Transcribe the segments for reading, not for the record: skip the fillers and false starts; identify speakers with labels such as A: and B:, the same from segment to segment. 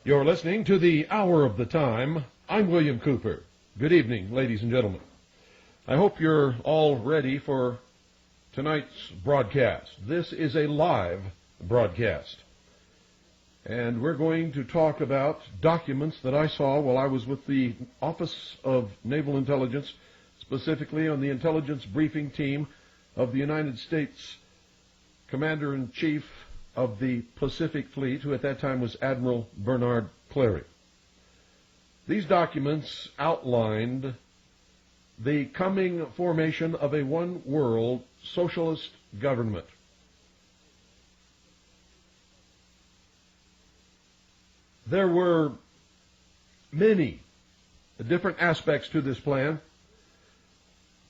A: You're listening to the Hour of the Time. I'm William Cooper. Good evening, ladies and gentlemen. I hope you're all ready for tonight's broadcast. This is a live broadcast. And we're going to talk about documents that I saw while I was with the Office of Naval Intelligence, specifically on the intelligence briefing team of the United States Commander-in-Chief of the Pacific Fleet, who at that time was Admiral Bernard Clarey. These documents outlined the coming formation of a one-world socialist government. There were many different aspects to this plan.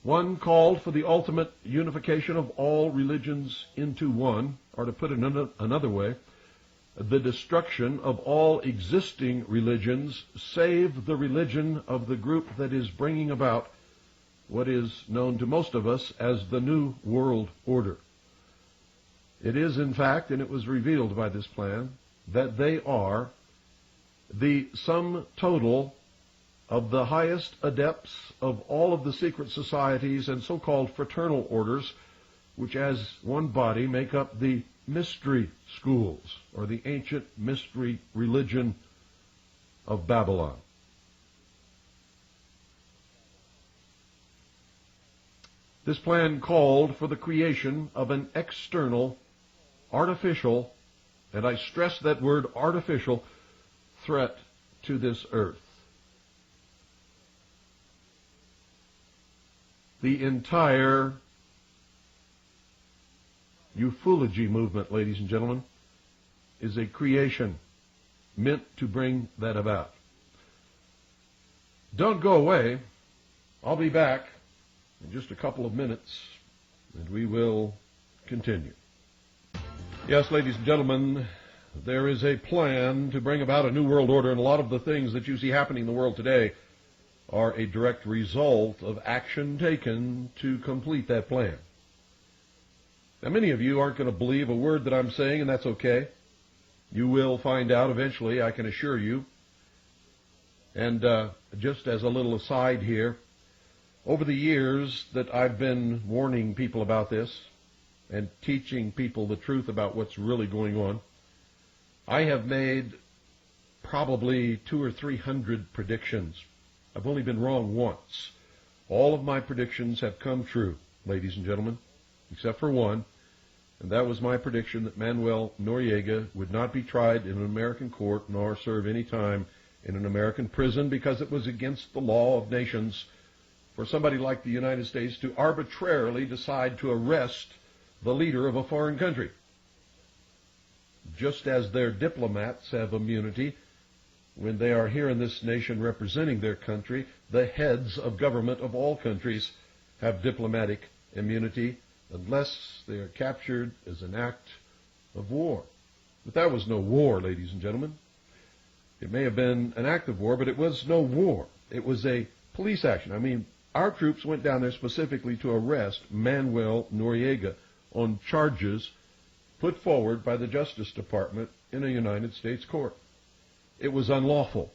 A: One called for the ultimate unification of all religions into one, or to put it another way, the destruction of all existing religions save the religion of the group that is bringing about what is known to most of us as the New World Order. It is, in fact, and it was revealed by this plan, that they are the sum total of the highest adepts of all of the secret societies and so-called fraternal orders, which as one body make up the mystery schools, or the ancient mystery religion of Babylon. This plan called for the creation of an external, artificial, and I stress that word artificial, threat to this earth. The entire ufology movement, ladies and gentlemen, is a creation meant to bring that about. Don't go away. I'll be back in just a couple of minutes, and we will continue. Yes, ladies and gentlemen, there is a plan to bring about a new world order, and a lot of the things that you see happening in the world today are a direct result of action taken to complete that plan. Now, many of you aren't going to believe a word that I'm saying, and that's okay. You will find out eventually, I can assure you. And just as a little aside here, over the years that I've been warning people about this and teaching people the truth about what's really going on, I have made probably 200 or 300 predictions. I've only been wrong once. All of my predictions have come true, ladies and gentlemen, except for one, and that was my prediction that Manuel Noriega would not be tried in an American court nor serve any time in an American prison, because it was against the law of nations for somebody like the United States to arbitrarily decide to arrest the leader of a foreign country. Just as their diplomats have immunity when they are here in this nation representing their country, the heads of government of all countries have diplomatic immunity unless they are captured as an act of war. But that was no war, ladies and gentlemen. It may have been an act of war, but it was no war. It was a police action. I mean, our troops went down there specifically to arrest Manuel Noriega on charges put forward by the Justice Department in a United States court. It was unlawful.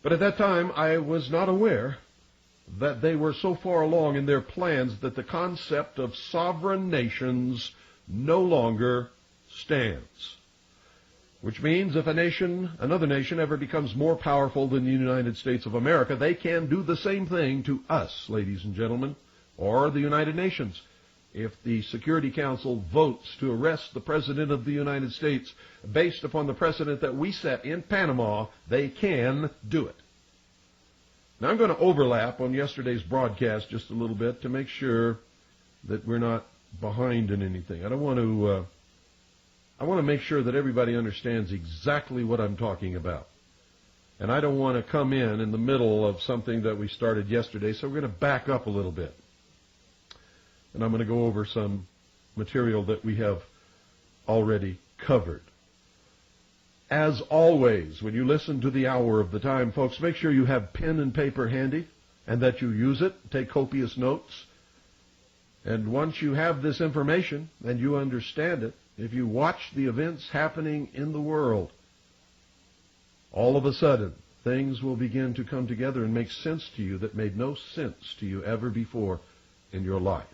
A: But at that time, I was not aware that they were so far along in their plans that the concept of sovereign nations no longer stands. Which means if another nation ever becomes more powerful than the United States of America, they can do the same thing to us, ladies and gentlemen, or the United Nations. If the Security Council votes to arrest the President of the United States based upon the precedent that we set in Panama, they can do it. Now I'm going to overlap on yesterday's broadcast just a little bit to make sure that we're not behind in anything. I want to make sure that everybody understands exactly what I'm talking about. And I don't want to come in the middle of something that we started yesterday, so we're going to back up a little bit. And I'm going to go over some material that we have already covered. As always, when you listen to the Hour of the Time, folks, make sure you have pen and paper handy and that you use it. Take copious notes. And once you have this information and you understand it, if you watch the events happening in the world, all of a sudden, things will begin to come together and make sense to you that made no sense to you ever before in your life.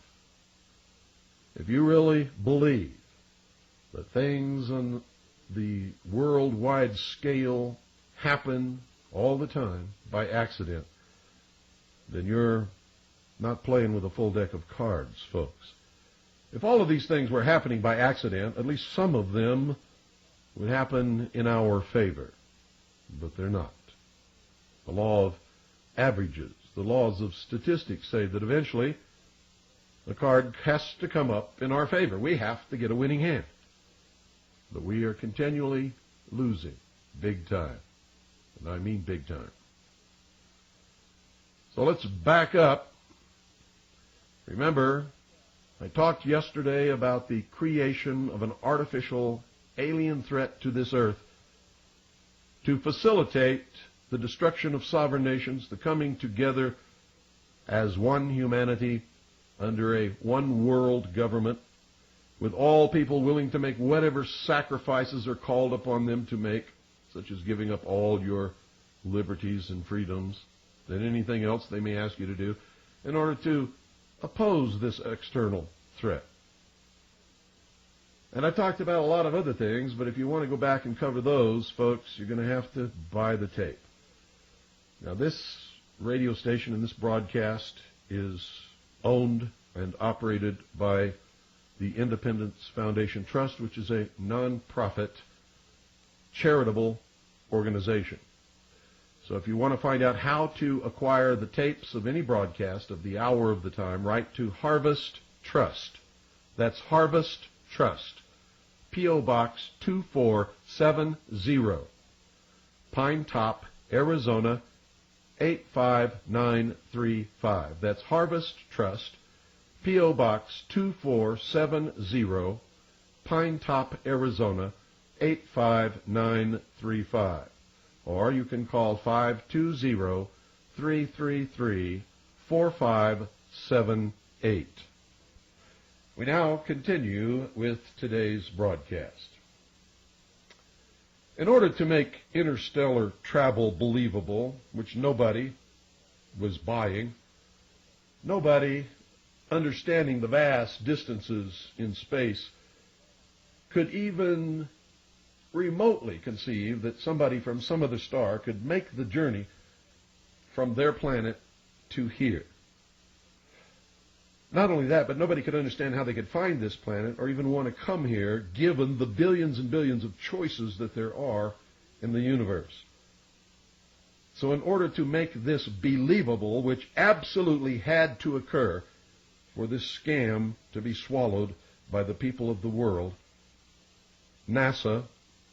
A: If you really believe that things on the worldwide scale happen all the time by accident, then you're not playing with a full deck of cards, folks. If all of these things were happening by accident, at least some of them would happen in our favor. But they're not. The law of averages, the laws of statistics say that eventually the card has to come up in our favor. We have to get a winning hand. But we are continually losing big time. And I mean big time. So let's back up. Remember, I talked yesterday about the creation of an artificial alien threat to this earth to facilitate the destruction of sovereign nations, the coming together as one humanity under a one world government, with all people willing to make whatever sacrifices are called upon them to make, such as giving up all your liberties and freedoms and anything else they may ask you to do, in order to oppose this external threat. And I talked about a lot of other things, but if you want to go back and cover those, folks, you're going to have to buy the tape. Now, this radio station and this broadcast is owned and operated by the Independence Foundation Trust, which is a non-profit charitable organization. So if you want to find out how to acquire the tapes of any broadcast of the hour of the time, write to Harvest Trust. That's Harvest Trust. P.O. Box 2470, Pine Top, Arizona 85935. That's Harvest Trust, P.O. Box 2470, Pine Top, Arizona 85935. Or you can call 520-333-4578. We now continue with today's broadcast. In order to make interstellar travel believable, which nobody was buying, nobody understanding the vast distances in space could even remotely conceive that somebody from some other star could make the journey from their planet to here. Not only that, but nobody could understand how they could find this planet or even want to come here, given the billions and billions of choices that there are in the universe. So in order to make this believable, which absolutely had to occur for this scam to be swallowed by the people of the world, NASA,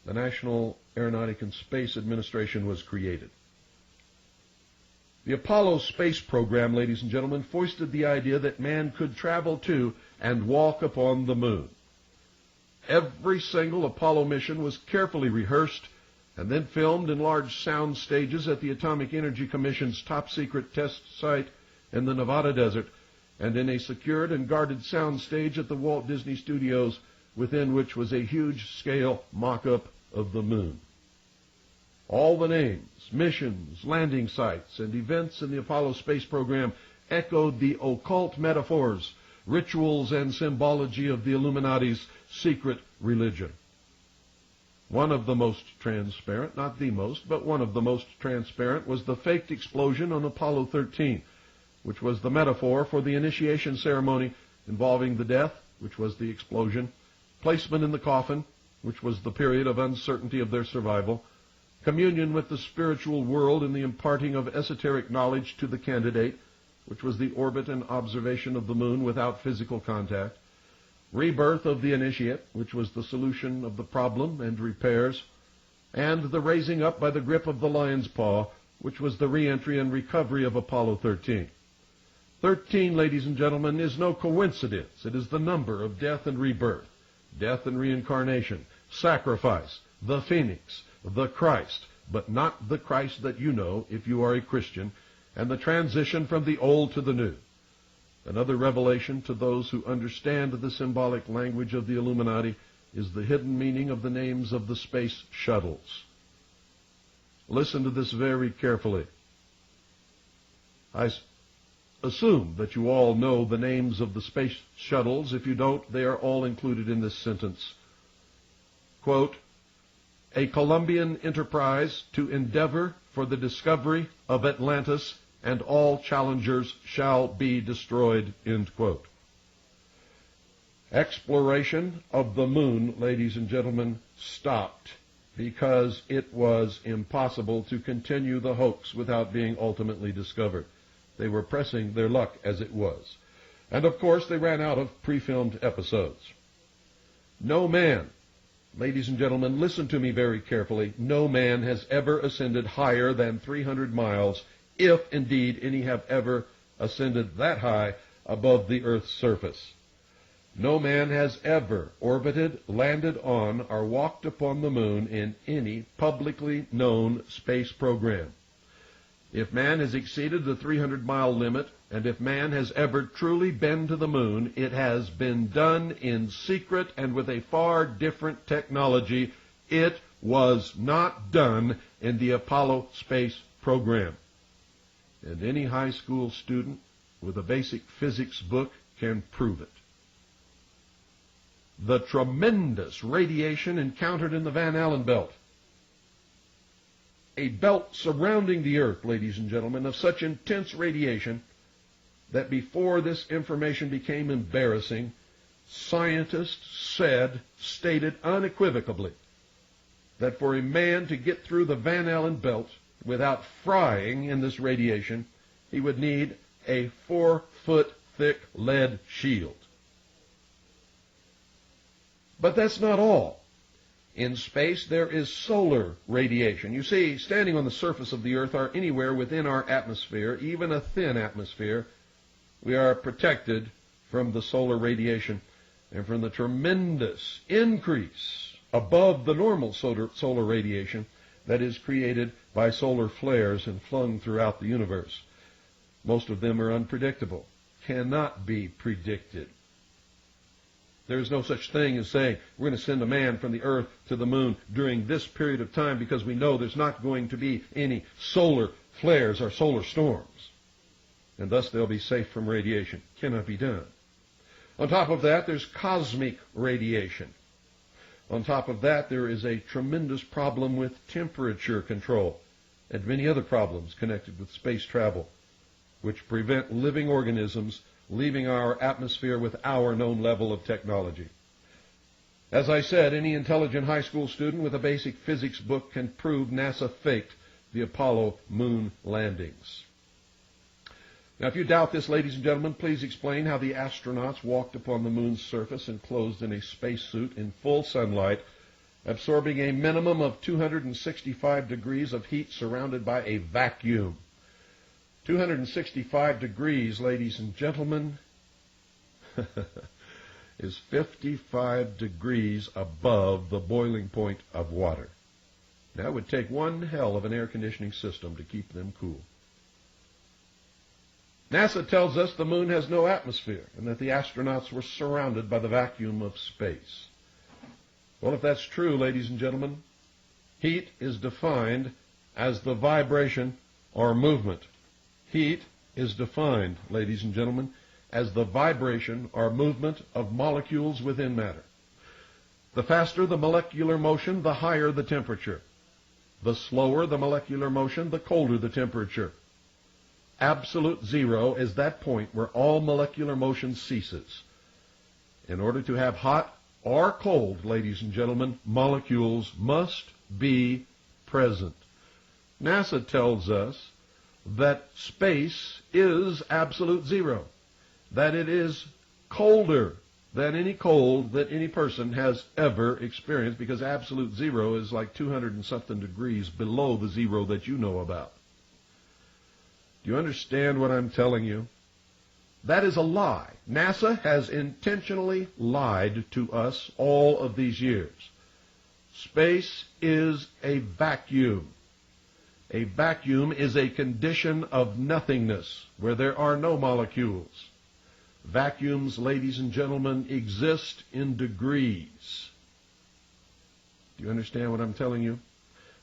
A: the National Aeronautic and Space Administration, was created. The Apollo space program, ladies and gentlemen, foisted the idea that man could travel to and walk upon the moon. Every single Apollo mission was carefully rehearsed and then filmed in large sound stages at the Atomic Energy Commission's top-secret test site in the Nevada desert and in a secured and guarded sound stage at the Walt Disney Studios, within which was a huge-scale mock-up of the moon. All the names, missions, landing sites, and events in the Apollo space program echoed the occult metaphors, rituals, and symbology of the Illuminati's secret religion. One of the most transparent, not the most, but one of the most transparent, was the faked explosion on Apollo 13, which was the metaphor for the initiation ceremony involving the death, which was the explosion, placement in the coffin, which was the period of uncertainty of their survival, communion with the spiritual world in the imparting of esoteric knowledge to the candidate, which was the orbit and observation of the moon without physical contact, rebirth of the initiate, which was the solution of the problem and repairs, and the raising up by the grip of the lion's paw, which was the re-entry and recovery of Apollo 13. 13, ladies and gentlemen, is no coincidence. It is the number of death and rebirth, death and reincarnation, sacrifice, the phoenix, the Christ, but not the Christ that you know if you are a Christian, and the transition from the old to the new. Another revelation to those who understand the symbolic language of the Illuminati is the hidden meaning of the names of the space shuttles. Listen to this very carefully. I assume that you all know the names of the space shuttles. If you don't, they are all included in this sentence. Quote, a Colombian enterprise to endeavor for the discovery of Atlantis, and all challengers shall be destroyed, end quote. Exploration of the moon, ladies and gentlemen, stopped because it was impossible to continue the hoax without being ultimately discovered. They were pressing their luck as it was. And of course, they ran out of pre-filmed episodes. No man, ladies and gentlemen, listen to me very carefully, no man has ever ascended higher than 300 miles, if indeed any have ever ascended that high above the Earth's surface. No man has ever orbited, landed on, or walked upon the moon in any publicly known space program. If man has exceeded the 300-mile limit, and if man has ever truly been to the moon, it has been done in secret and with a far different technology. It was not done in the Apollo space program. And any high school student with a basic physics book can prove it. The tremendous radiation encountered in the Van Allen belt, a belt surrounding the Earth, ladies and gentlemen, of such intense radiation that before this information became embarrassing, scientists stated unequivocally that for a man to get through the Van Allen belt without frying in this radiation, he would need a 4-foot-thick lead shield. But that's not all. In space, there is solar radiation. You see, standing on the surface of the Earth or anywhere within our atmosphere, even a thin atmosphere, we are protected from the solar radiation and from the tremendous increase above the normal solar radiation that is created by solar flares and flung throughout the universe. Most of them are unpredictable, cannot be predicted. There is no such thing as saying we're going to send a man from the Earth to the moon during this period of time because we know there's not going to be any solar flares or solar storms, and thus they'll be safe from radiation. Cannot be done. On top of that, there's cosmic radiation. On top of that, there is a tremendous problem with temperature control and many other problems connected with space travel, which prevent living organisms leaving our atmosphere with our known level of technology. As I said, any intelligent high school student with a basic physics book can prove NASA faked the Apollo moon landings. Now, if you doubt this, ladies and gentlemen, please explain how the astronauts walked upon the moon's surface enclosed in a spacesuit in full sunlight, absorbing a minimum of 265 degrees of heat surrounded by a vacuum. 265 degrees, ladies and gentlemen, is 55 degrees above the boiling point of water. Now, it would take one hell of an air conditioning system to keep them cool. NASA tells us the moon has no atmosphere and that the astronauts were surrounded by the vacuum of space. Well, if that's true, ladies and gentlemen, heat is defined as the vibration or movement. Heat is defined, ladies and gentlemen, as the vibration or movement of molecules within matter. The faster the molecular motion, the higher the temperature. The slower the molecular motion, the colder the temperature. Absolute zero is that point where all molecular motion ceases. In order to have hot or cold, ladies and gentlemen, molecules must be present. NASA tells us that space is absolute zero, that it is colder than any cold that any person has ever experienced, because absolute zero is like 200 and something degrees below the zero that you know about. Do you understand what I'm telling you? That is a lie. NASA has intentionally lied to us all of these years. Space is a vacuum. A vacuum is a condition of nothingness where there are no molecules. Vacuums, ladies and gentlemen, exist in degrees. Do you understand what I'm telling you?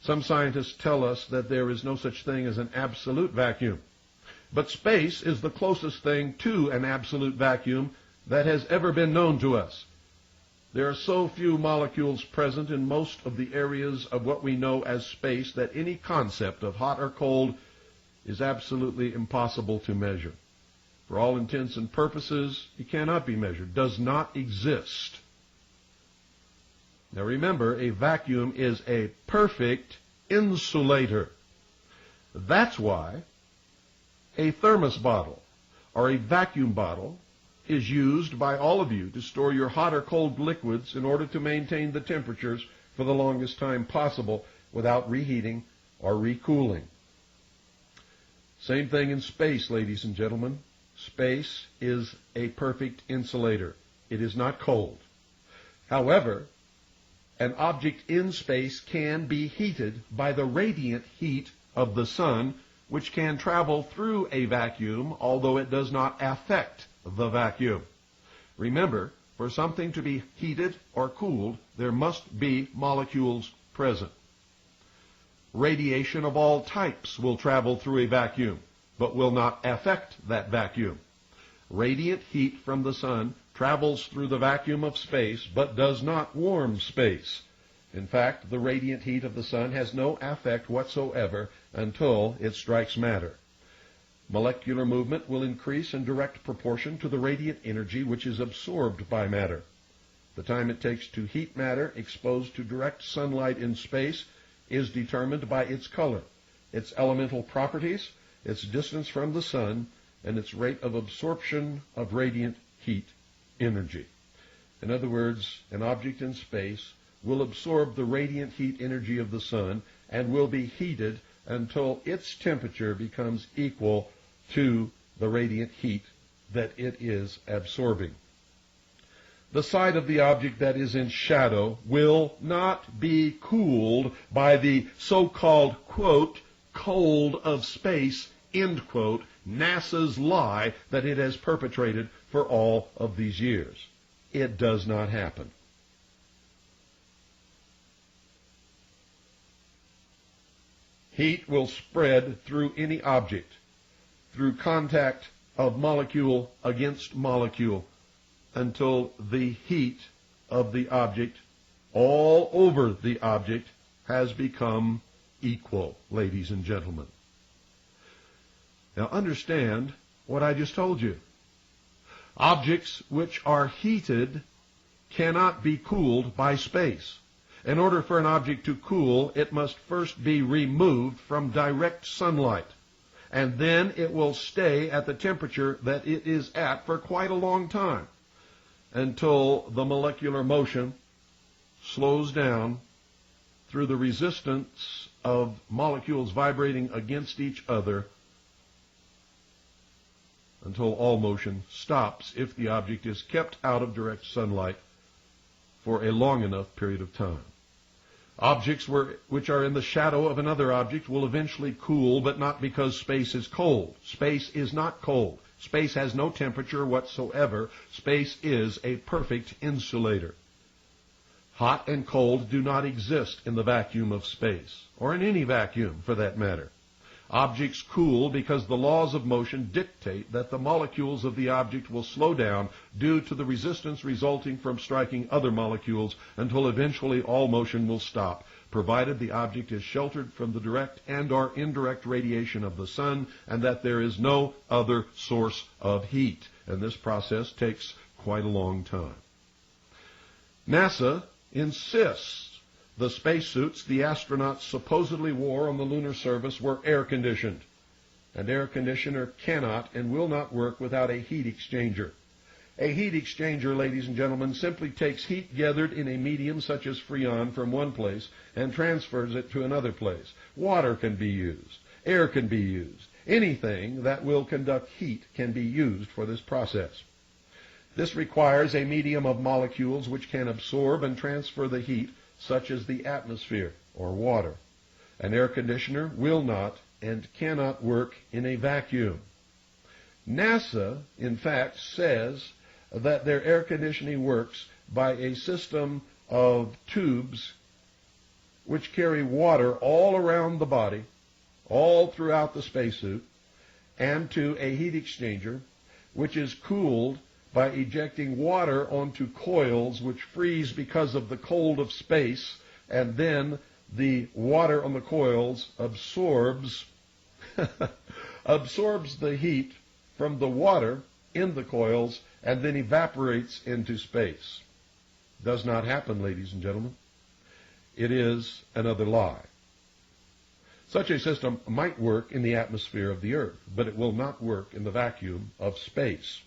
A: Some scientists tell us that there is no such thing as an absolute vacuum. But space is the closest thing to an absolute vacuum that has ever been known to us. There are so few molecules present in most of the areas of what we know as space that any concept of hot or cold is absolutely impossible to measure. For all intents and purposes, it cannot be measured, does not exist. Now remember, a vacuum is a perfect insulator. That's why a thermos bottle or a vacuum bottle is used by all of you to store your hot or cold liquids in order to maintain the temperatures for the longest time possible without reheating or recooling. Same thing in space, ladies and gentlemen. Space is a perfect insulator. It is not cold. However, an object in space can be heated by the radiant heat of the sun, which can travel through a vacuum, although it does not affect the vacuum. Remember, for something to be heated or cooled, there must be molecules present. Radiation of all types will travel through a vacuum, but will not affect that vacuum. Radiant heat from the sun travels through the vacuum of space, but does not warm space. In fact, the radiant heat of the sun has no effect whatsoever until it strikes matter. Molecular movement will increase in direct proportion to the radiant energy which is absorbed by matter. The time it takes to heat matter exposed to direct sunlight in space is determined by its color, its elemental properties, its distance from the sun, and its rate of absorption of radiant heat energy. In other words, an object in space will absorb the radiant heat energy of the sun and will be heated until its temperature becomes equal to the radiant heat that it is absorbing. The side of the object that is in shadow will not be cooled by the so-called, quote, cold of space, end quote, NASA's lie that it has perpetrated for all of these years. It does not happen. Heat will spread through any object, through contact of molecule against molecule, until the heat of the object all over the object has become equal, ladies and gentlemen. Now understand what I just told you. Objects which are heated cannot be cooled by space. In order for an object to cool, it must first be removed from direct sunlight, and then it will stay at the temperature that it is at for quite a long time, until the molecular motion slows down through the resistance of molecules vibrating against each other, until all motion stops if the object is kept out of direct sunlight for a long enough period of time. Objects which are in the shadow of another object will eventually cool, but not because space is cold. Space is not cold. Space has no temperature whatsoever. Space is a perfect insulator. Hot and cold do not exist in the vacuum of space, or in any vacuum for that matter. Objects cool because the laws of motion dictate that the molecules of the object will slow down due to the resistance resulting from striking other molecules until eventually all motion will stop, provided the object is sheltered from the direct and or indirect radiation of the sun and that there is no other source of heat. And this process takes quite a long time. NASA insists the spacesuits the astronauts supposedly wore on the lunar surface were air-conditioned. An air conditioner cannot and will not work without a heat exchanger. A heat exchanger, ladies and gentlemen, simply takes heat gathered in a medium such as Freon from one place and transfers it to another place. Water can be used. Air can be used. Anything that will conduct heat can be used for this process. This requires a medium of molecules which can absorb and transfer the heat, such as the atmosphere or water. An air conditioner will not and cannot work in a vacuum. NASA, in fact, says that their air conditioning works by a system of tubes which carry water all around the body, all throughout the spacesuit, and to a heat exchanger, which is cooled by ejecting water onto coils which freeze because of the cold of space, and then the water on the coils absorbs the heat from the water in the coils and then evaporates into space. Does not happen, ladies and gentlemen. It is another lie. Such a system might work in the atmosphere of the Earth, but it will not work in the vacuum of space.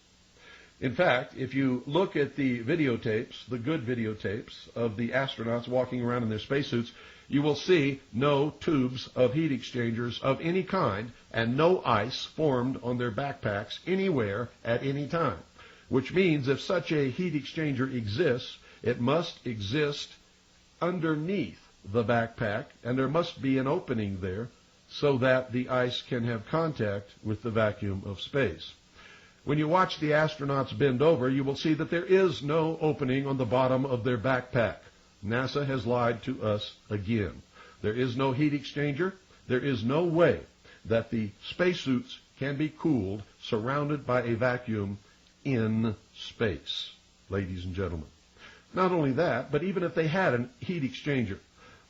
A: In fact, if you look at the videotapes, the good videotapes of the astronauts walking around in their spacesuits, you will see no tubes of heat exchangers of any kind and no ice formed on their backpacks anywhere at any time. Which means if such a heat exchanger exists, it must exist underneath the backpack, and there must be an opening there so that the ice can have contact with the vacuum of space. When you watch the astronauts bend over, you will see that there is no opening on the bottom of their backpack. NASA has lied to us again. There is no heat exchanger. There is no way that the spacesuits can be cooled surrounded by a vacuum in space, ladies and gentlemen. Not only that, but even if they had a heat exchanger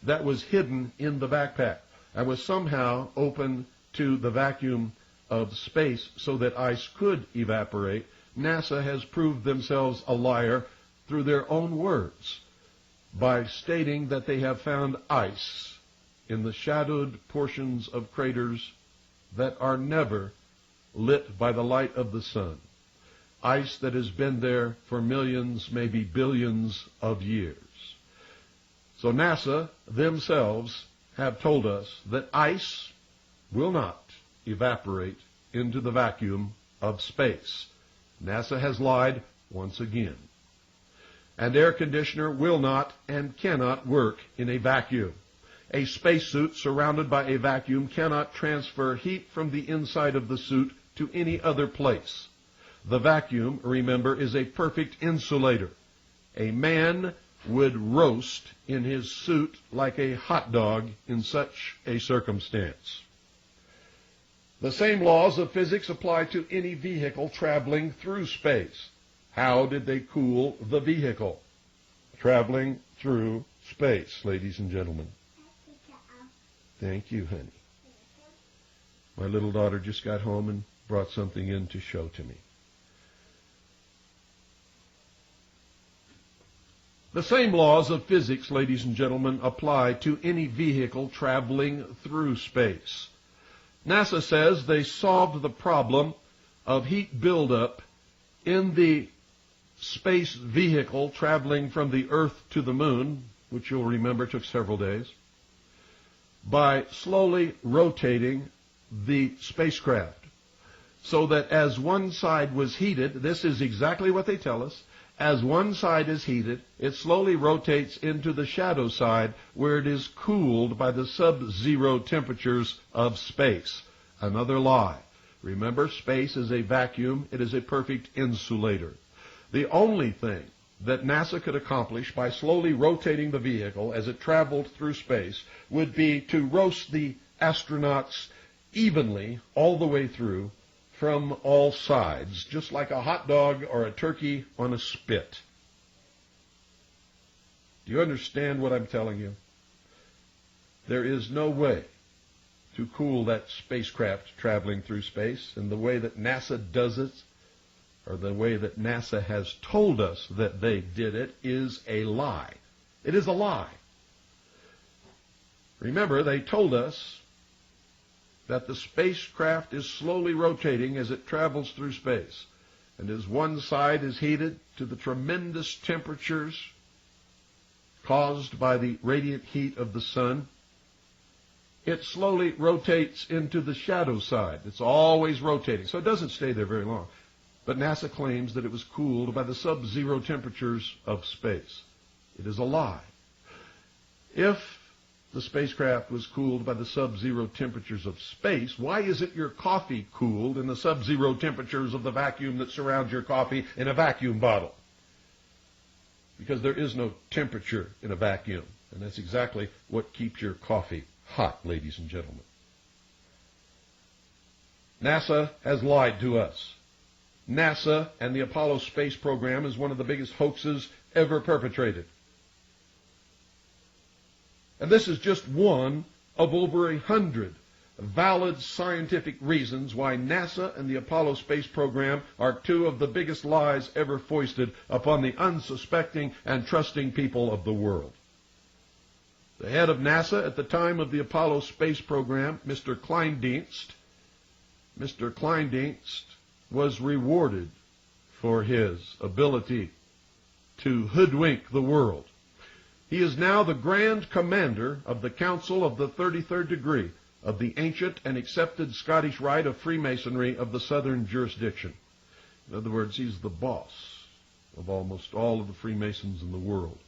A: that was hidden in the backpack and was somehow open to the vacuum of space so that ice could evaporate, NASA has proved themselves a liar through their own words by stating that they have found ice in the shadowed portions of craters that are never lit by the light of the sun. Ice that has been there for millions, maybe billions of years. So NASA themselves have told us that ice will not evaporate into the vacuum of space. NASA has lied once again. An air conditioner will not and cannot work in a vacuum. A spacesuit surrounded by a vacuum cannot transfer heat from the inside of the suit to any other place. The vacuum, remember, is a perfect insulator. A man would roast in his suit like a hot dog in such a circumstance. The same laws of physics apply to any vehicle traveling through space. How did they cool the vehicle? Traveling through space, ladies and gentlemen. Thank you, honey. My little daughter just got home and brought something in to show to me. The same laws of physics, ladies and gentlemen, apply to any vehicle traveling through space. NASA says they solved the problem of heat buildup in the space vehicle traveling from the Earth to the Moon, which you'll remember took several days, by slowly rotating the spacecraft. So that as one side was heated, this is exactly what they tell us, as one side is heated, it slowly rotates into the shadow side where it is cooled by the sub-zero temperatures of space. Another lie. Remember, space is a vacuum. It is a perfect insulator. The only thing that NASA could accomplish by slowly rotating the vehicle as it traveled through space would be to roast the astronauts evenly all the way through from all sides, just like a hot dog or a turkey on a spit. Do you understand what I'm telling you? There is no way to cool that spacecraft traveling through space, and the way that NASA does it, or the way that NASA has told us that they did it, is a lie. It is a lie. Remember, they told us that the spacecraft is slowly rotating as it travels through space. And as one side is heated to the tremendous temperatures caused by the radiant heat of the sun, it slowly rotates into the shadow side. It's always rotating, so it doesn't stay there very long. But NASA claims that it was cooled by the sub-zero temperatures of space. It is a lie. If the spacecraft was cooled by the sub-zero temperatures of space, why isn't your coffee cooled in the sub-zero temperatures of the vacuum that surrounds your coffee in a vacuum bottle? Because there is no temperature in a vacuum. And that's exactly what keeps your coffee hot, ladies and gentlemen. NASA has lied to us. NASA and the Apollo space program is one of the biggest hoaxes ever perpetrated. And this is just one of over 100 valid scientific reasons why NASA and the Apollo space program are two of the biggest lies ever foisted upon the unsuspecting and trusting people of the world. The head of NASA at the time of the Apollo space program, Mr. Kleindienst was rewarded for his ability to hoodwink the world. He is now the Grand Commander of the Council of the 33rd Degree of the ancient and accepted Scottish rite of Freemasonry of the Southern Jurisdiction. In other words, he's the boss of almost all of the Freemasons in the world.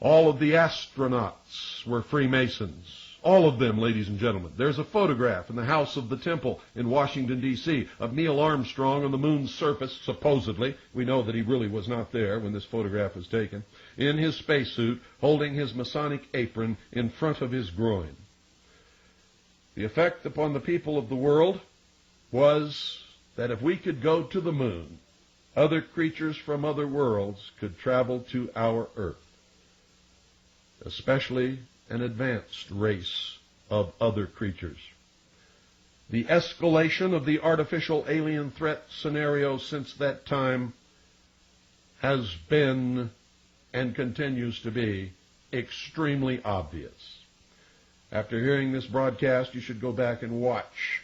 A: All of the astronauts were Freemasons. All of them, ladies and gentlemen. There's a photograph in the House of the Temple in Washington, D.C. of Neil Armstrong on the moon's surface, supposedly. We know that he really was not there when this photograph was taken. In his spacesuit, holding his Masonic apron in front of his groin. The effect upon the people of the world was that if we could go to the moon, other creatures from other worlds could travel to our Earth, especially an advanced race of other creatures. The escalation of the artificial alien threat scenario since that time has been and continues to be extremely obvious. After hearing this broadcast, you should go back and watch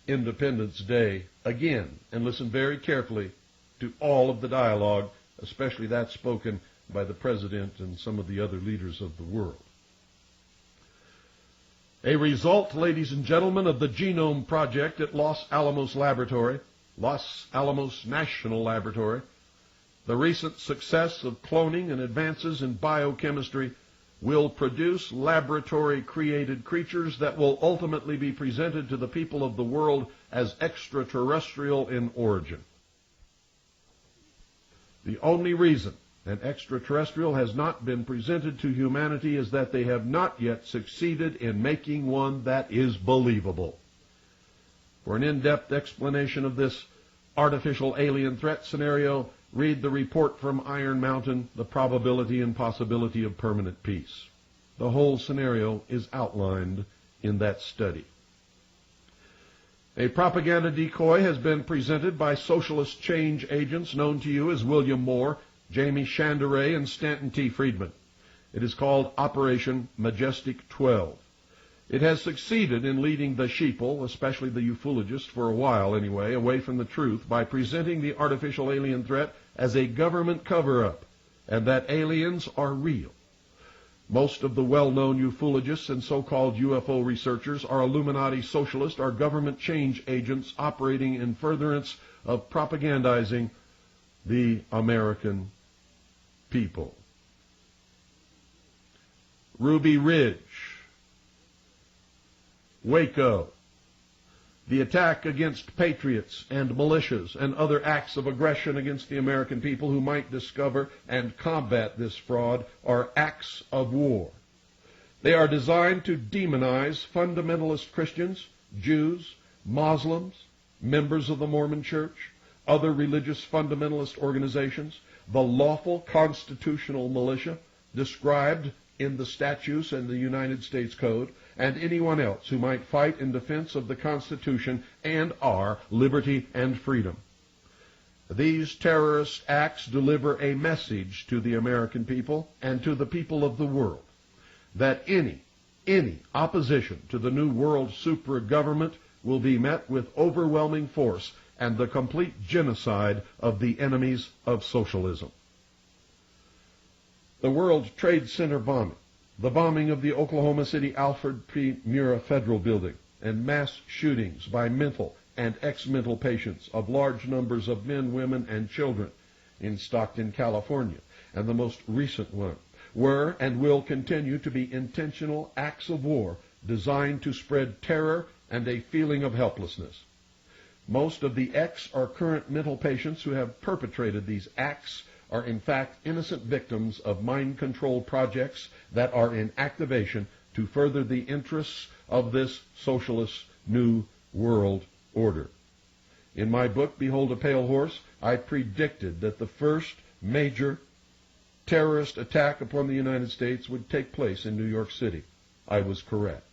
A: Independence Day again and listen very carefully to all of the dialogue, especially that spoken by the President and some of the other leaders of the world. A result, ladies and gentlemen, of the Genome Project at Los Alamos National Laboratory, the recent success of cloning and advances in biochemistry will produce laboratory-created creatures that will ultimately be presented to the people of the world as extraterrestrial in origin. The only reason an extraterrestrial has not been presented to humanity is that they have not yet succeeded in making one that is believable. For an in-depth explanation of this artificial alien threat scenario, read the report from Iron Mountain, The Probability and Possibility of Permanent Peace. The whole scenario is outlined in that study. A propaganda decoy has been presented by socialist change agents known to you as William Moore, Jamie Chanderay, and Stanton T. Friedman. It is called Operation MajestyTwelve. It has succeeded in leading the sheeple, especially the ufologists for a while anyway, away from the truth by presenting the artificial alien threat as a government cover-up, and that aliens are real. Most of the well-known ufologists and so-called UFO researchers are Illuminati socialists or government change agents operating in furtherance of propagandizing the American people. Ruby Ridge, Waco, the attack against patriots and militias and other acts of aggression against the American people who might discover and combat this fraud are acts of war. They are designed to demonize fundamentalist Christians, Jews, Muslims, members of the Mormon Church, other religious fundamentalist organizations, the lawful constitutional militia described in the statutes and the United States Code, and anyone else who might fight in defense of the Constitution and our liberty and freedom. These terrorist acts deliver a message to the American people and to the people of the world that any opposition to the new world supra-government will be met with overwhelming force and the complete genocide of the enemies of socialism. The World Trade Center bombing, the bombing of the Oklahoma City Alfred P. Murrah Federal Building, and mass shootings by mental and ex-mental patients of large numbers of men, women, and children in Stockton, California, and the most recent one, were and will continue to be intentional acts of war designed to spread terror and a feeling of helplessness. Most of the ex or current mental patients who have perpetrated these acts are in fact innocent victims of mind control projects that are in activation to further the interests of this socialist new world order. In my book, Behold a Pale Horse, I predicted that the first major terrorist attack upon the United States would take place in New York City. I was correct.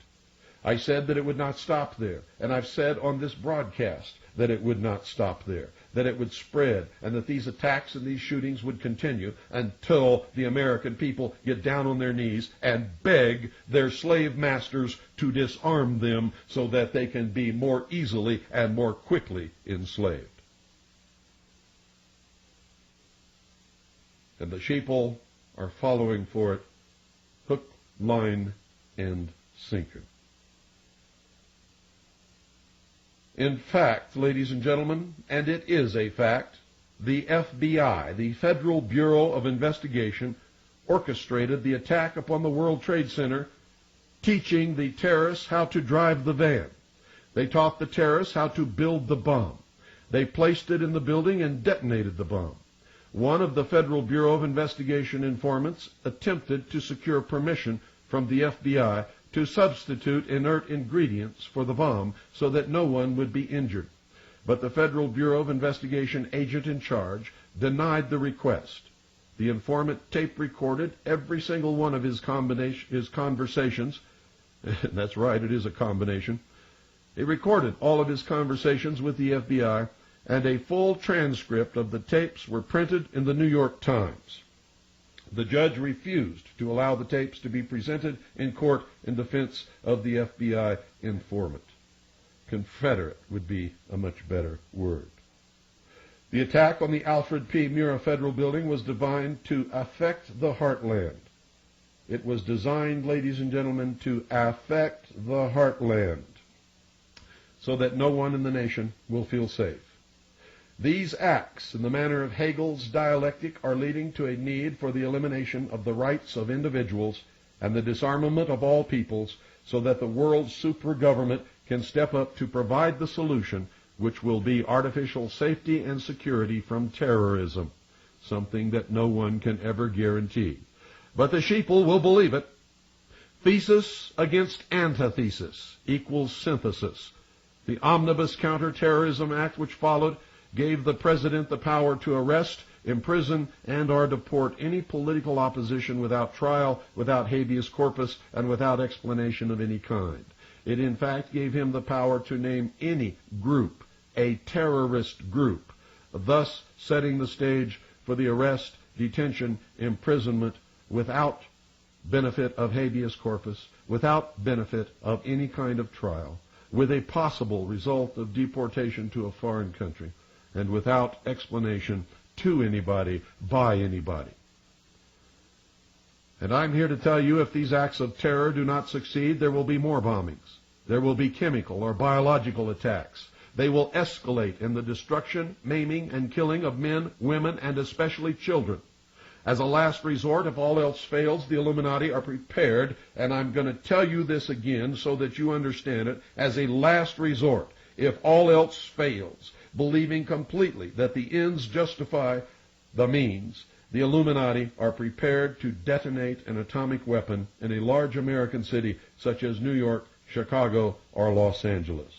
A: I said that it would not stop there, and I've said on this broadcast that it would not stop there, that it would spread, and that these attacks and these shootings would continue until the American people get down on their knees and beg their slave masters to disarm them so that they can be more easily and more quickly enslaved. And the sheeple are following for it, hook, line, and sinker. In fact, ladies and gentlemen, and it is a fact, the FBI, the Federal Bureau of Investigation, orchestrated the attack upon the World Trade Center, teaching the terrorists how to drive the van. They taught the terrorists how to build the bomb. They placed it in the building and detonated the bomb. One of the Federal Bureau of Investigation informants attempted to secure permission from the FBI to substitute inert ingredients for the bomb so that no one would be injured. But the Federal Bureau of Investigation agent in charge denied the request. The informant tape recorded every single one of his conversations. That's right, it is a combination. He recorded all of his conversations with the FBI, and a full transcript of the tapes were printed in the New York Times. The judge refused to allow the tapes to be presented in court in defense of the FBI informant. Confederate would be a much better word. The attack on the Alfred P. Murrah Federal Building was designed to affect the heartland. It was designed, ladies and gentlemen, to affect the heartland so that no one in the nation will feel safe. These acts, in the manner of Hegel's dialectic, are leading to a need for the elimination of the rights of individuals and the disarmament of all peoples so that the world's super-government can step up to provide the solution, which will be artificial safety and security from terrorism, something that no one can ever guarantee. But the sheeple will believe it. Thesis against antithesis equals synthesis. The Omnibus Counterterrorism Act, which followed, gave the President the power to arrest, imprison, and/or deport any political opposition without trial, without habeas corpus, and without explanation of any kind. It, in fact, gave him the power to name any group a terrorist group, thus setting the stage for the arrest, detention, imprisonment without benefit of habeas corpus, without benefit of any kind of trial, with a possible result of deportation to a foreign country, and without explanation to anybody, by anybody. And I'm here to tell you, if these acts of terror do not succeed, there will be more bombings. There will be chemical or biological attacks. They will escalate in the destruction, maiming, and killing of men, women, and especially children. As a last resort, if all else fails, the Illuminati are prepared, and I'm going to tell you this again so that you understand it, as a last resort, if all else fails, believing completely that the ends justify the means, the Illuminati are prepared to detonate an atomic weapon in a large American city such as New York, Chicago, or Los Angeles.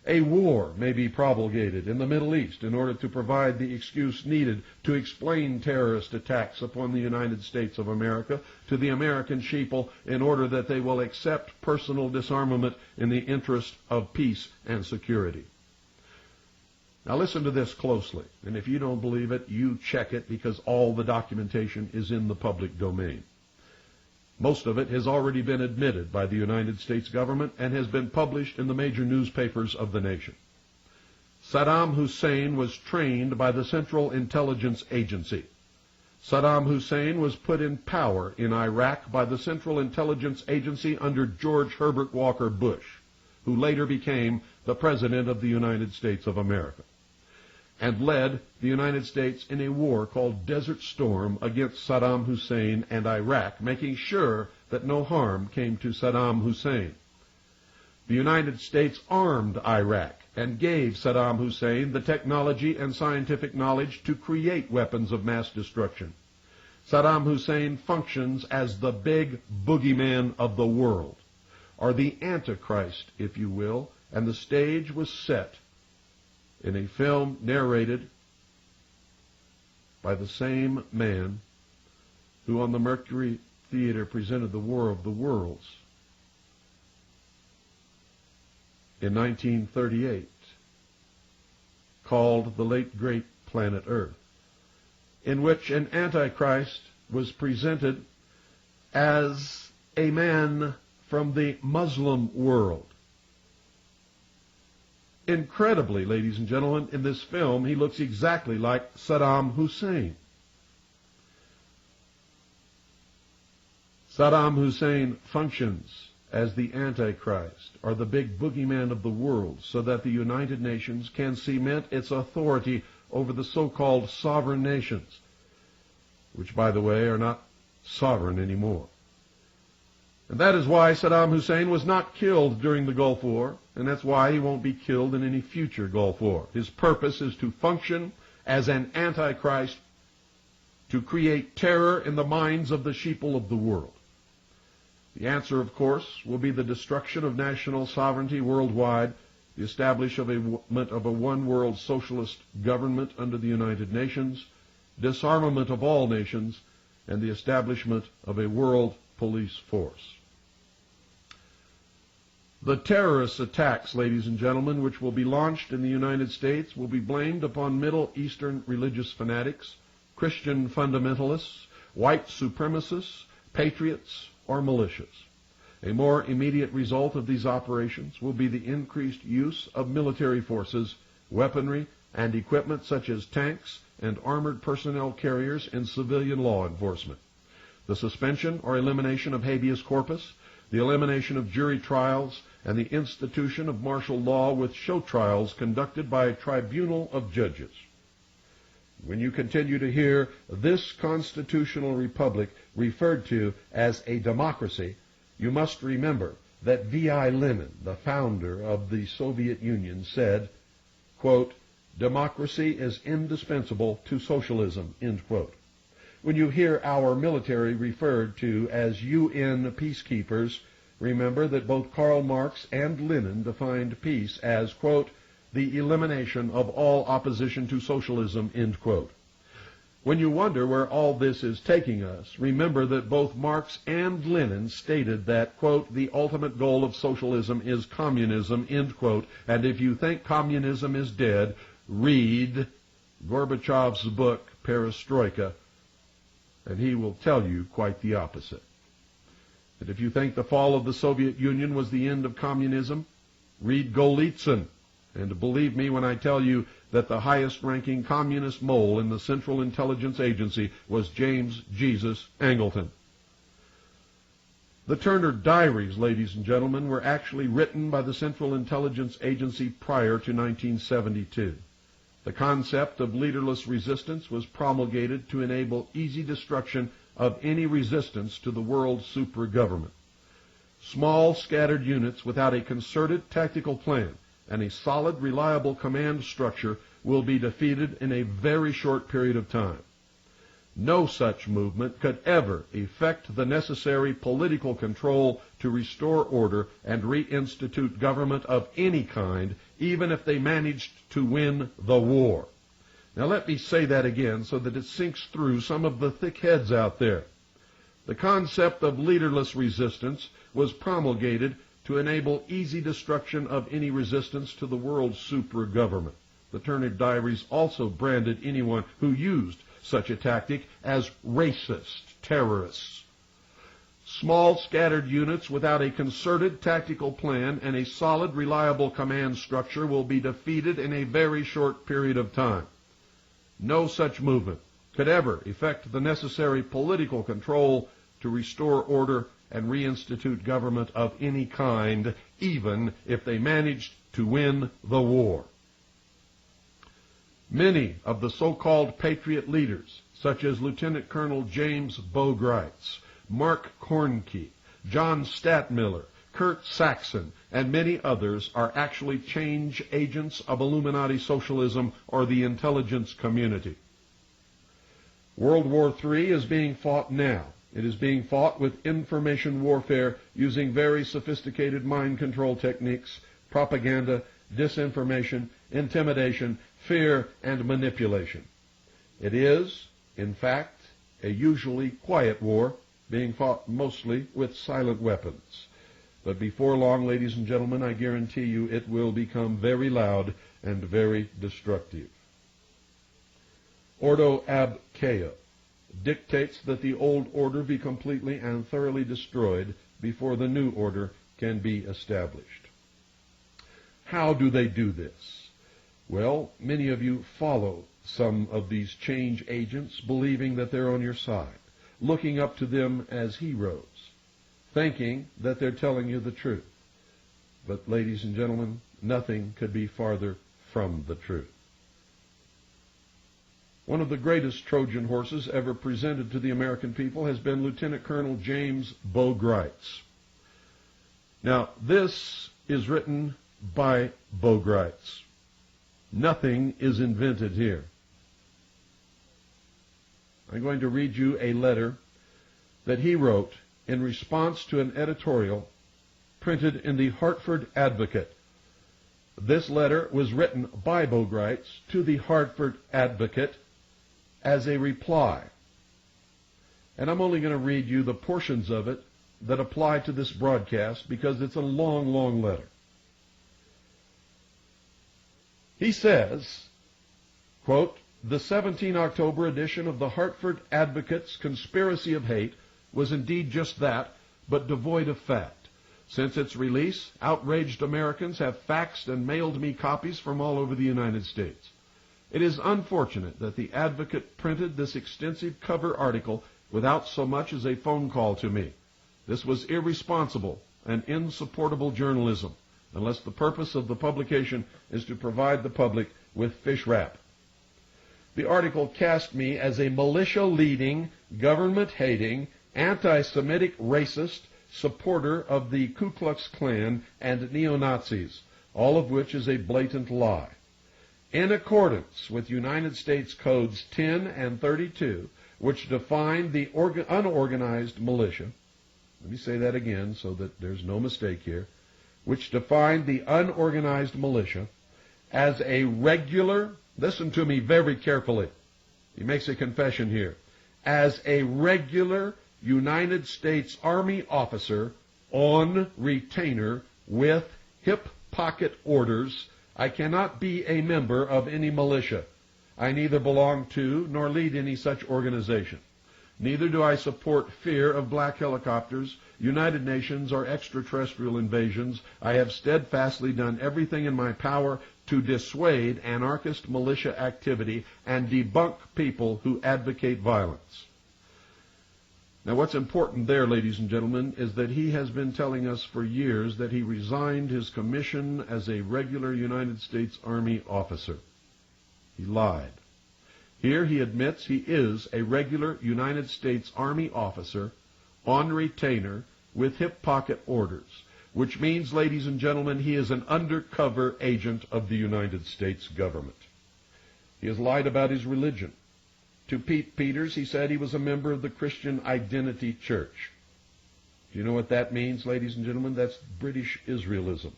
A: A war may be promulgated in the Middle East in order to provide the excuse needed to explain terrorist attacks upon the United States of America to the American sheeple in order that they will accept personal disarmament in the interest of peace and security. Now listen to this closely, and if you don't believe it, you check it, because all the documentation is in the public domain. Most of it has already been admitted by the United States government and has been published in the major newspapers of the nation. Saddam Hussein was trained by the Central Intelligence Agency. Saddam Hussein was put in power in Iraq by the Central Intelligence Agency under George Herbert Walker Bush, who later became the President of the United States of America, and led the United States in a war called Desert Storm against Saddam Hussein and Iraq, making sure that no harm came to Saddam Hussein. The United States armed Iraq and gave Saddam Hussein the technology and scientific knowledge to create weapons of mass destruction. Saddam Hussein functions as the big boogeyman of the world, or the Antichrist, if you will, and the stage was set in a film narrated by the same man who on the Mercury Theater presented the War of the Worlds in 1938, called The Late Great Planet Earth, in which an Antichrist was presented as a man from the Muslim world. Incredibly, ladies and gentlemen, in this film, he looks exactly like Saddam Hussein. Saddam Hussein functions as the Antichrist, or the big boogeyman of the world, so that the United Nations can cement its authority over the so-called sovereign nations, which, by the way, are not sovereign anymore. And that is why Saddam Hussein was not killed during the Gulf War, and that's why he won't be killed in any future Gulf War. His purpose is to function as an Antichrist, to create terror in the minds of the sheeple of the world. The answer, of course, will be the destruction of national sovereignty worldwide, the establishment of a one-world socialist government under the United Nations, disarmament of all nations, and the establishment of a world police force. The terrorist attacks, ladies and gentlemen, which will be launched in the United States will be blamed upon Middle Eastern religious fanatics, Christian fundamentalists, white supremacists, patriots, or militias. A more immediate result of these operations will be the increased use of military forces, weaponry, and equipment such as tanks and armored personnel carriers in civilian law enforcement. The suspension or elimination of habeas corpus, the elimination of jury trials, and the institution of martial law with show trials conducted by a tribunal of judges. When you continue to hear this constitutional republic referred to as a democracy, you must remember that V.I. Lenin, the founder of the Soviet Union, said, quote, "Democracy is indispensable to socialism," end quote. When you hear our military referred to as UN peacekeepers, remember that both Karl Marx and Lenin defined peace as, quote, "the elimination of all opposition to socialism," end quote. When you wonder where all this is taking us, remember that both Marx and Lenin stated that, quote, "the ultimate goal of socialism is communism," end quote. And if you think communism is dead, read Gorbachev's book, Perestroika, and he will tell you quite the opposite. And if you think the fall of the Soviet Union was the end of communism, read Golitsyn. And believe me when I tell you that the highest-ranking communist mole in the Central Intelligence Agency was James Jesus Angleton. The Turner Diaries, ladies and gentlemen, were actually written by the Central Intelligence Agency prior to 1972. The concept of leaderless resistance was promulgated to enable easy destruction of any resistance to the world super-government. Small, scattered units without a concerted tactical plan and a solid, reliable command structure will be defeated in a very short period of time. No such movement could ever effect the necessary political control to restore order and reinstitute government of any kind, even if they managed to win the war. Now let me say that again so that it sinks through some of the thick heads out there. The concept of leaderless resistance was promulgated to enable easy destruction of any resistance to the world super-government. The Turner Diaries also branded anyone who used such a tactic as racist terrorists. Small, scattered units without a concerted tactical plan and a solid, reliable command structure will be defeated in a very short period of time. No such movement could ever effect the necessary political control to restore order and reinstitute government of any kind, even if they managed to win the war. Many of the so-called patriot leaders, such as Lieutenant Colonel James Bogreitz, Mark Kornke, John Statmiller, Kurt Saxon, and many others are actually change agents of Illuminati socialism or the intelligence community. World War III is being fought now. It is being fought with information warfare using very sophisticated mind control techniques, propaganda, disinformation, intimidation, fear, and manipulation. It is, in fact, a usually quiet war being fought mostly with silent weapons. But before long, ladies and gentlemen, I guarantee you it will become very loud and very destructive. Ordo ab chao dictates that the old order be completely and thoroughly destroyed before the new order can be established. How do they do this? Well, many of you follow some of these change agents, believing that they're on your side, looking up to them as heroes, thinking that they're telling you the truth. But, ladies and gentlemen, nothing could be farther from the truth. One of the greatest Trojan horses ever presented to the American people has been Lieutenant Colonel James Bo Gritz. Now, this is written by Bo Gritz. Nothing is invented here. I'm going to read you a letter that he wrote in response to an editorial printed in the Hartford Advocate. This letter was written by Bo Gritz to the Hartford Advocate as a reply. And I'm only going to read you the portions of it that apply to this broadcast because it's a long, long letter. He says, quote, "The 17 October edition of the Hartford Advocate's Conspiracy of Hate was indeed just that, but devoid of fact. Since its release, outraged Americans have faxed and mailed me copies from all over the United States. It is unfortunate that the Advocate printed this extensive cover article without so much as a phone call to me. This was irresponsible and insupportable journalism, unless the purpose of the publication is to provide the public with fish wrap. The article cast me as a militia-leading, government-hating, anti-Semitic racist supporter of the Ku Klux Klan and neo-Nazis, all of which is a blatant lie. In accordance with United States Codes 10 and 32, which define the unorganized militia, let me say that again so that there's no mistake here, which define the unorganized militia as a regular, listen to me very carefully, he makes a confession here, as a regular United States Army officer on retainer with hip pocket orders, I cannot be a member of any militia. I neither belong to nor lead any such organization. Neither do I support fear of black helicopters, United Nations, or extraterrestrial invasions. I have steadfastly done everything in my power to dissuade anarchist militia activity and debunk people who advocate violence." Now, what's important there, ladies and gentlemen, is that he has been telling us for years that he resigned his commission as a regular United States Army officer. He lied. Here he admits he is a regular United States Army officer on retainer with hip pocket orders, which means, ladies and gentlemen, he is an undercover agent of the United States government. He has lied about his religion. To Pete Peters, he said he was a member of the Christian Identity Church. Do you know what that means, ladies and gentlemen? That's British Israelism.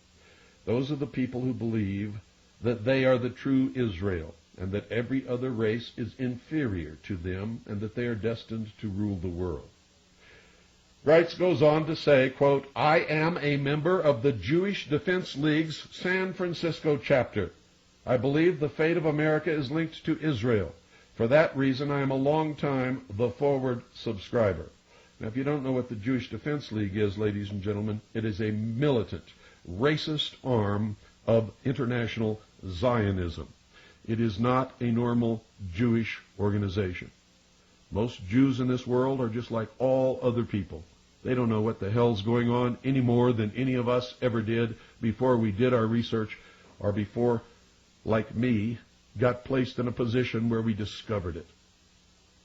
A: Those are the people who believe that they are the true Israel and that every other race is inferior to them and that they are destined to rule the world. Gritz goes on to say, quote, "I am a member of the Jewish Defense League's San Francisco chapter. I believe the fate of America is linked to Israel. For that reason, I am a long-time The Forward subscriber." Now, if you don't know what the Jewish Defense League is, ladies and gentlemen, it is a militant, racist arm of international Zionism. It is not a normal Jewish organization. Most Jews in this world are just like all other people. They don't know what the hell's going on any more than any of us ever did before we did our research or before, like me, got placed in a position where we discovered it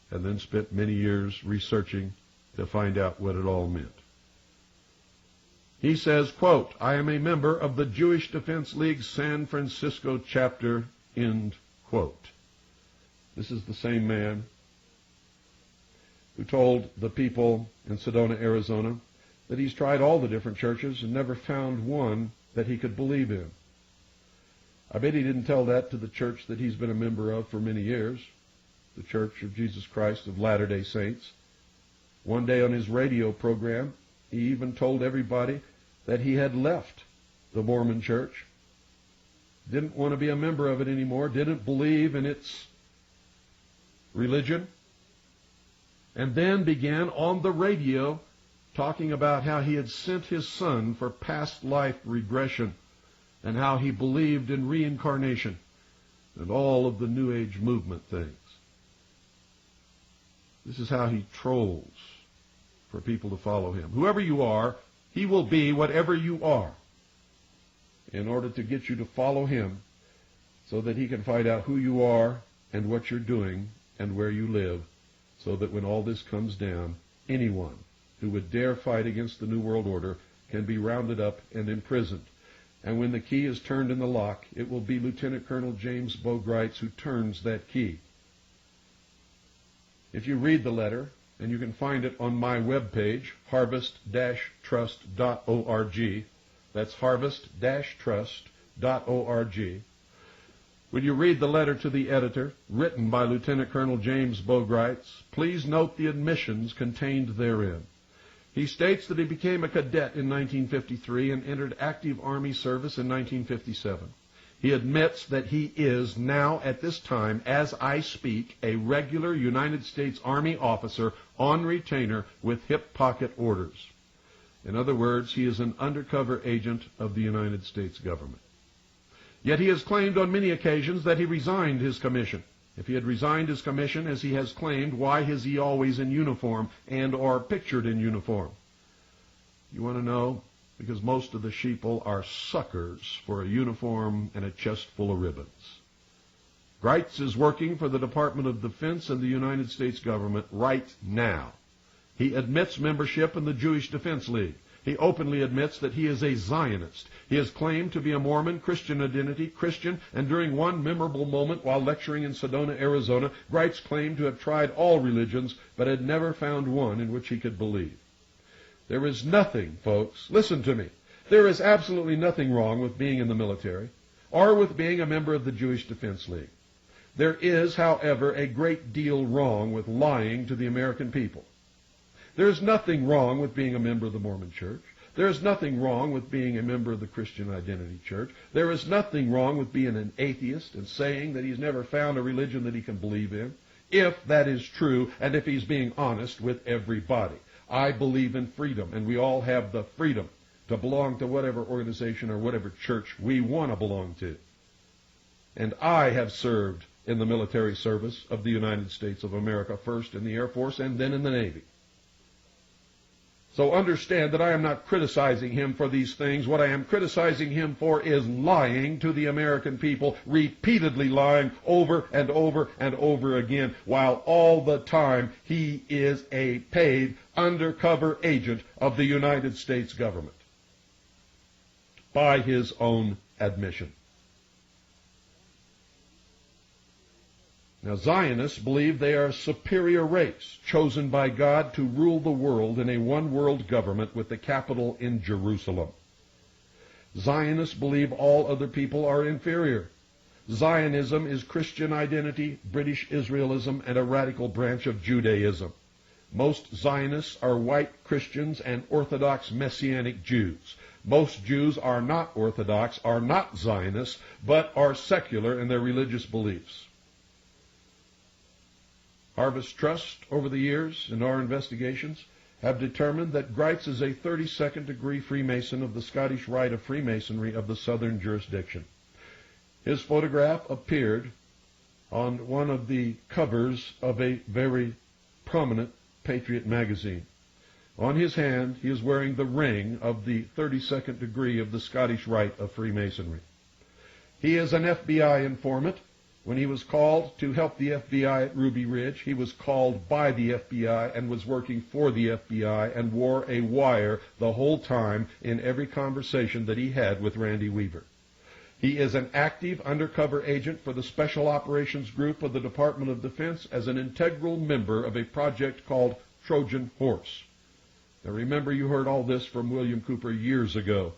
A: and then spent many years researching to find out what it all meant. He says, quote, "I am a member of the Jewish Defense League San Francisco chapter," end quote. This is the same man who told the people in Sedona, Arizona, that he's tried all the different churches and never found one that he could believe in. I bet he didn't tell that to the church that he's been a member of for many years, the Church of Jesus Christ of Latter-day Saints. One day on his radio program, he even told everybody that he had left the Mormon Church, didn't want to be a member of it anymore, didn't believe in its religion, and then began on the radio talking about how he had sent his son for past life regression and how he believed in reincarnation and all of the New Age movement things. This is how he trolls for people to follow him. Whoever you are, he will be whatever you are in order to get you to follow him so that he can find out who you are and what you're doing and where you live, so that when all this comes down, anyone who would dare fight against the New World Order can be rounded up and imprisoned. And when the key is turned in the lock, it will be Lieutenant Colonel James Bogreitz who turns that key. If you read the letter, and you can find it on my webpage, harvest-trust.org, that's harvest-trust.org. When you read the letter to the editor, written by Lieutenant Colonel James Bogreitz, please note the admissions contained therein. He states that he became a cadet in 1953 and entered active Army service in 1957. He admits that he is now, at this time, as I speak, a regular United States Army officer on retainer with hip pocket orders. In other words, he is an undercover agent of the United States government. Yet he has claimed on many occasions that he resigned his commission. If he had resigned his commission, as he has claimed, why is he always in uniform and or pictured in uniform? You want to know? Because most of the sheeple are suckers for a uniform and a chest full of ribbons. Greitz is working for the Department of Defense and the United States government right now. He admits membership in the Jewish Defense League. He openly admits that he is a Zionist. He has claimed to be a Mormon, Christian identity, Christian, and during one memorable moment while lecturing in Sedona, Arizona, Greitz claimed to have tried all religions, but had never found one in which he could believe. There is nothing, folks, listen to me, there is absolutely nothing wrong with being in the military or with being a member of the Jewish Defense League. There is, however, a great deal wrong with lying to the American people. There is nothing wrong with being a member of the Mormon Church. There is nothing wrong with being a member of the Christian Identity Church. There is nothing wrong with being an atheist and saying that he's never found a religion that he can believe in, if that is true and if he's being honest with everybody. I believe in freedom, and we all have the freedom to belong to whatever organization or whatever church we want to belong to. And I have served in the military service of the United States of America, first in the Air Force and then in the Navy. So understand that I am not criticizing him for these things. What I am criticizing him for is lying to the American people, repeatedly lying over and over and over again, while all the time he is a paid undercover agent of the United States government, by his own admission. Now, Zionists believe they are a superior race, chosen by God to rule the world in a one-world government with the capital in Jerusalem. Zionists believe all other people are inferior. Zionism is Christian identity, British Israelism, and a radical branch of Judaism. Most Zionists are white Christians and Orthodox Messianic Jews. Most Jews are not Orthodox, are not Zionists, but are secular in their religious beliefs. Harvest Trust, over the years, in our investigations, have determined that Greitz is a 32nd degree Freemason of the Scottish Rite of Freemasonry of the Southern jurisdiction. His photograph appeared on one of the covers of a very prominent Patriot magazine. On his hand, he is wearing the ring of the 32nd degree of the Scottish Rite of Freemasonry. He is an FBI informant When he was called to help the FBI at Ruby Ridge, he was called by the FBI and was working for the FBI and wore a wire the whole time in every conversation that he had with Randy Weaver. He is an active undercover agent for the Special Operations Group of the Department of Defense as an integral member of a project called Trojan Horse. Now remember, you heard all this from William Cooper years ago,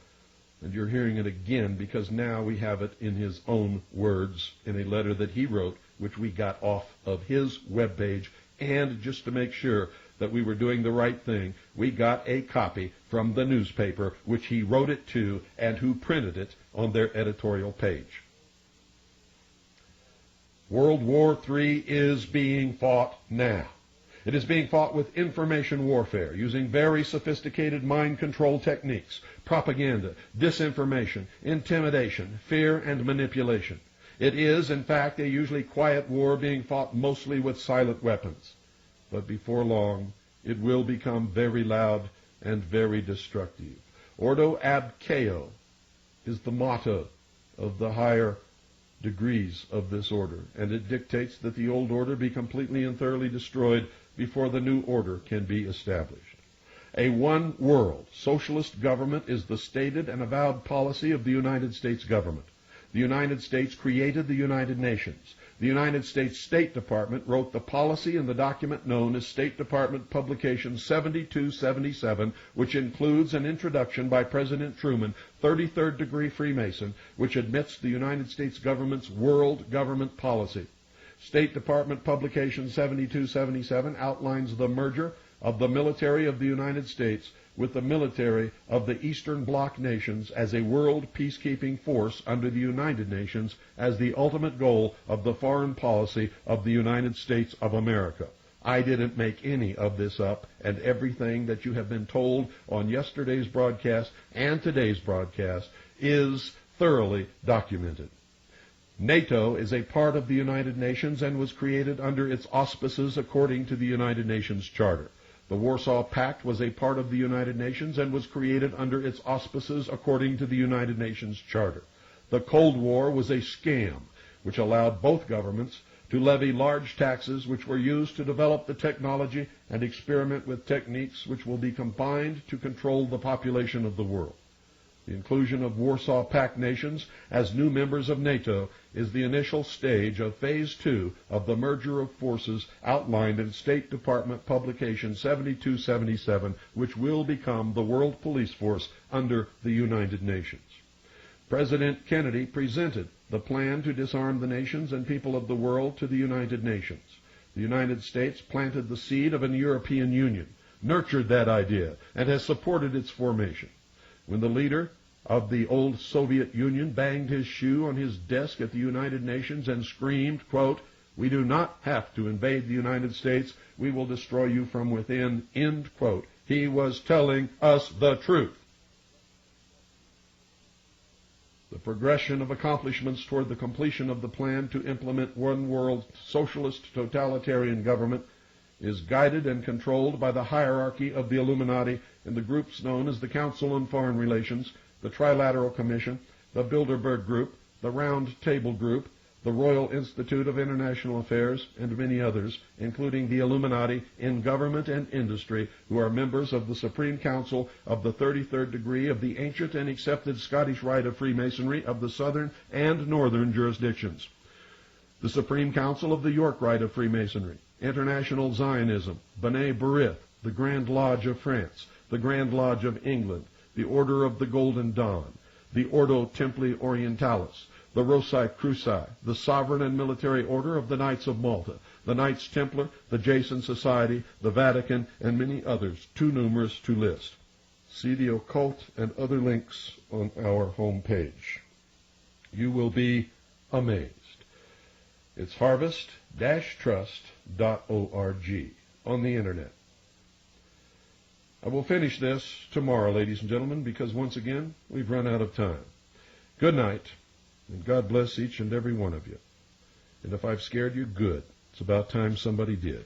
A: and you're hearing it again because now we have it in his own words in a letter that he wrote, which we got off of his webpage. And just to make sure that we were doing the right thing, we got a copy from the newspaper which he wrote it to and who printed it on their editorial page. World War III is being fought now. It is being fought with information warfare, using very sophisticated mind control techniques, propaganda, disinformation, intimidation, fear, and manipulation. It is, in fact, a usually quiet war being fought mostly with silent weapons. But before long, it will become very loud and very destructive. Ordo ab chao is the motto of the higher degrees of this order, and it dictates that the old order be completely and thoroughly destroyed before the new order can be established. A one-world socialist government is the stated and avowed policy of the United States government. The United States created the United Nations. The United States State Department wrote the policy in the document known as State Department Publication 7277, which includes an introduction by President Truman, 33rd degree Freemason, which admits the United States government's world government policy. State Department Publication 7277 outlines the merger of the military of the United States with the military of the Eastern Bloc nations as a world peacekeeping force under the United Nations as the ultimate goal of the foreign policy of the United States of America. I didn't make any of this up, and everything that you have been told on yesterday's broadcast and today's broadcast is thoroughly documented. NATO is a part of the United Nations and was created under its auspices according to the United Nations Charter. The Warsaw Pact was a part of the United Nations and was created under its auspices according to the United Nations Charter. The Cold War was a scam which allowed both governments to levy large taxes which were used to develop the technology and experiment with techniques which will be combined to control the population of the world. The inclusion of Warsaw Pact nations as new members of NATO is the initial stage of Phase 2 of the merger of forces outlined in State Department Publication 7277, which will become the World Police Force under the United Nations. President Kennedy presented the plan to disarm the nations and people of the world to the United Nations. The United States planted the seed of an European Union, nurtured that idea, and has supported its formation. When the leader of the old Soviet Union banged his shoe on his desk at the United Nations and screamed, quote, "We do not have to invade the United States. We will destroy you from within," end quote, he was telling us the truth. The progression of accomplishments toward the completion of the plan to implement one world socialist totalitarian government is guided and controlled by the hierarchy of the Illuminati and the groups known as the Council on Foreign Relations, the Trilateral Commission, the Bilderberg Group, the Round Table Group, the Royal Institute of International Affairs, and many others, including the Illuminati in government and industry, who are members of the Supreme Council of the 33rd degree of the ancient and accepted Scottish Rite of Freemasonry of the southern and northern jurisdictions. The Supreme Council of the York Rite of Freemasonry, International Zionism, B'nai B'rith, the Grand Lodge of France, the Grand Lodge of England, the Order of the Golden Dawn, the Ordo Templi Orientalis, the Rosicruci, the Sovereign and Military Order of the Knights of Malta, the Knights Templar, the Jason Society, the Vatican, and many others, too numerous to list. See the occult and other links on our homepage. You will be amazed. It's harvest-trust.org on the Internet. I will finish this tomorrow, ladies and gentlemen, because once again, we've run out of time. Good night, and God bless each and every one of you. And if I've scared you, good. It's about time somebody did.